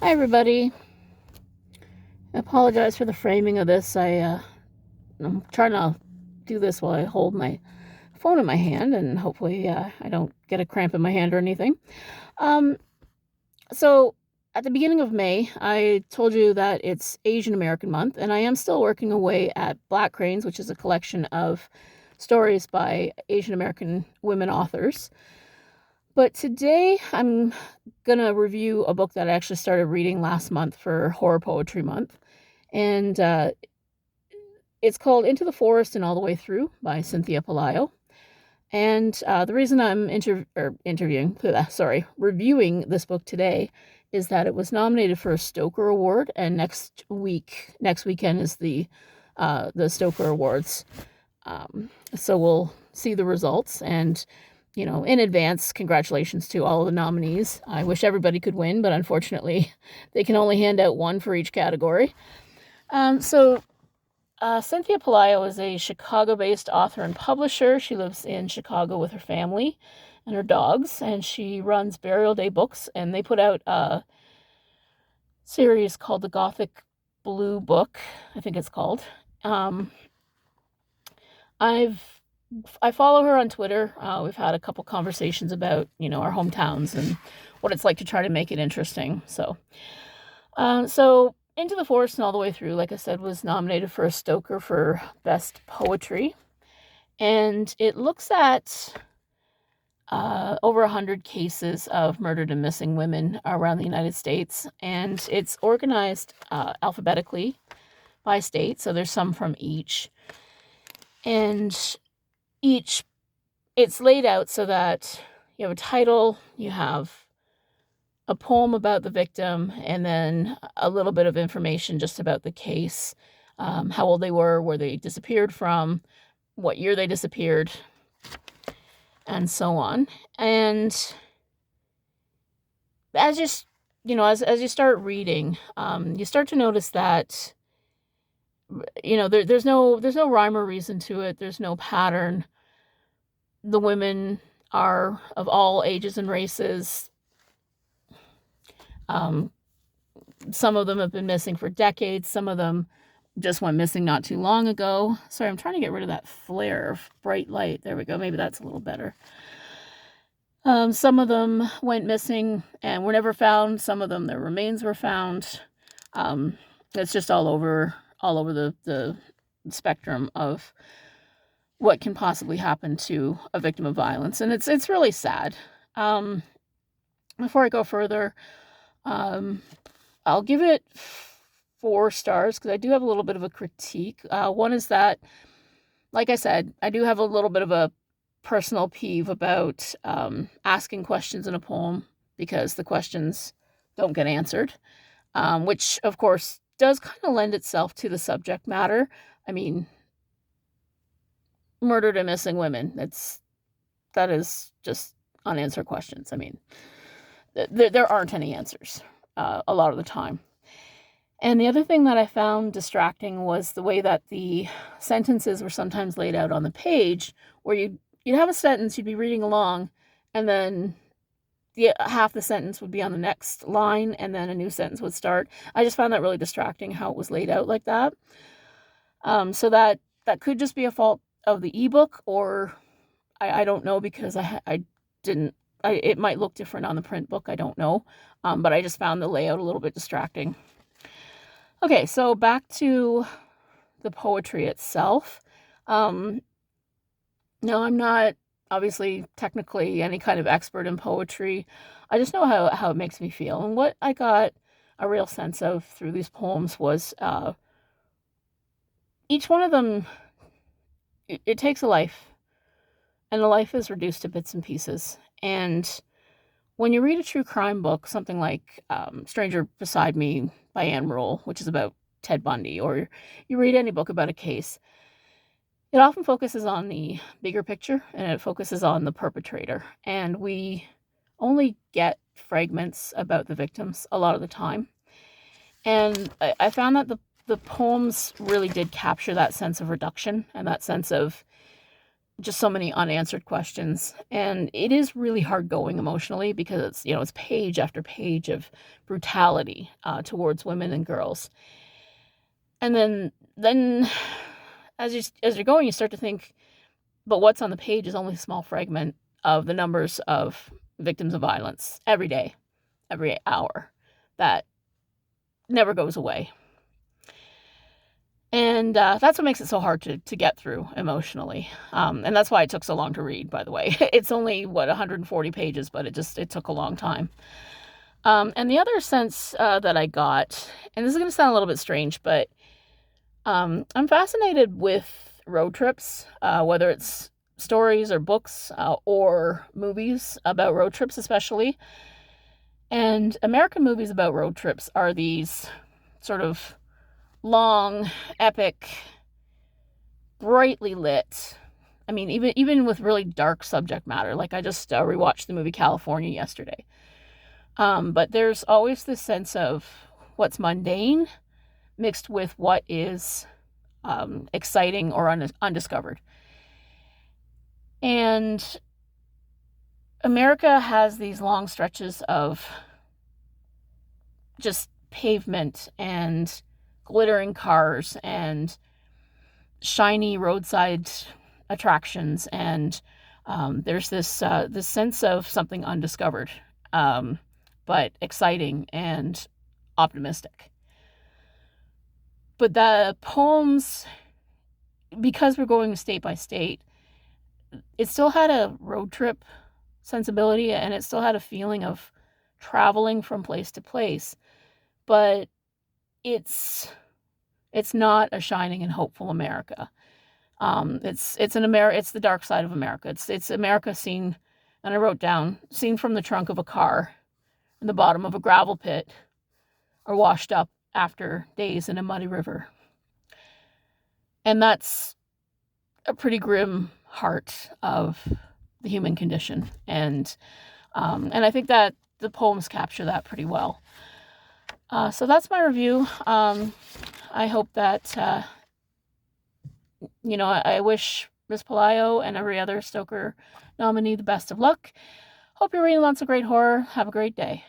Hi, everybody. I apologize for the framing of this. I'm trying to do this while I hold my phone in my hand, and hopefully, I don't get a cramp in my hand or anything. Um, so, at the beginning of May, I told you that it's Asian American Month, and I am still working away at Black Cranes, which is a collection of stories by Asian American women authors. But today, I'm gonna review a book that I actually started reading last month for Horror Poetry Month. And it's called Into the Forest and All the Way Through by Cynthia Pelayo. And the reason I'm reviewing this book today is that it was nominated for a Stoker Award, and next weekend is the Stoker Awards. So we'll see the results, and in advance, congratulations to all of the nominees. I wish everybody could win, but unfortunately, they can only hand out one for each category. Cynthia Pelayo is a Chicago-based author and publisher. She lives in Chicago with her family and her dogs, and she runs Burial Day Books, and they put out a series called The Gothic Blue Book, I think it's called. I follow her on Twitter. We've had a couple conversations about, our hometowns and what it's like to try to make it interesting. So Into the Forest and All the Way Through, like I said, was nominated for a Stoker for Best Poetry. And it looks at over 100 cases of murdered and missing women around the United States. And it's organized alphabetically by state, so there's some from each. And it's laid out so that you have a title, you have a poem about the victim, and then a little bit of information just about the case, how old they were, where they disappeared from, what year they disappeared, and so on. And as you start reading, you start to notice that there's no rhyme or reason to it. There's no pattern. The women are of all ages and races. Some of them have been missing for decades. Some of them just went missing not too long ago. Sorry, I'm trying to get rid of that flare of bright light. There we go. Maybe that's a little better. Some of them went missing and were never found. Some of them, their remains were found. It's just all over the spectrum of what can possibly happen to a victim of violence, and it's really sad. Before I go further, I'll give it 4 stars because I do have a little bit of a critique. One is that, like I said, I do have a little bit of a personal peeve about asking questions in a poem because the questions don't get answered, which, of course, does kind of lend itself to the subject matter. I mean, murdered and missing women, that is just unanswered questions. I mean, there aren't any answers a lot of the time. And the other thing that I found distracting was the way that the sentences were sometimes laid out on the page, where you'd have a sentence, you'd be reading along, and then half the sentence would be on the next line, and then a new sentence would start. I just found that really distracting how it was laid out like that. So that could just be a fault of the ebook, or I don't know, because it might look different on the print book. I don't know. But I just found the layout a little bit distracting. Okay, so back to the poetry itself. Now, I'm not obviously technically any kind of expert in poetry. I just know how it makes me feel. And what I got a real sense of through these poems was each one of them, it takes a life, and the life is reduced to bits and pieces. And when you read a true crime book, something like Stranger Beside Me by Anne Rule, which is about Ted Bundy, or you read any book about a case, it often focuses on the bigger picture, and it focuses on the perpetrator. And we only get fragments about the victims a lot of the time. And I found that the poems really did capture that sense of reduction and that sense of just so many unanswered questions. And it is really hard going emotionally because it's, it's page after page of brutality towards women and girls. And then as you're going, you start to think, but what's on the page is only a small fragment of the numbers of victims of violence every day, every hour, that never goes away. And that's what makes it so hard to get through emotionally. And that's why it took so long to read, by the way. It's only, 140 pages, but it took a long time. And the other sense that I got, and this is going to sound a little bit strange, but I'm fascinated with road trips, whether it's stories or books or movies about road trips especially. And American movies about road trips are these sort of long, epic, brightly lit. I mean, even with really dark subject matter. Like I just rewatched the movie California yesterday. But there's always this sense of what's mundane mixed with what is exciting or undiscovered. And America has these long stretches of just pavement and glittering cars and shiny roadside attractions, and there's this sense of something undiscovered, but exciting and optimistic. But the poems, because we're going state by state, it still had a road trip sensibility, and it still had a feeling of traveling from place to place, but it's not a shining and hopeful America. It's the dark side of America. It's America seen, and I wrote down, seen from the trunk of a car in the bottom of a gravel pit, or washed up after days in a muddy river. And that's a pretty grim heart of the human condition, and I think that the poems capture that pretty well. So that's my review. I hope that I wish Miss Pelayo and every other Stoker nominee the best of luck. Hope you're reading lots of great horror. Have a great day.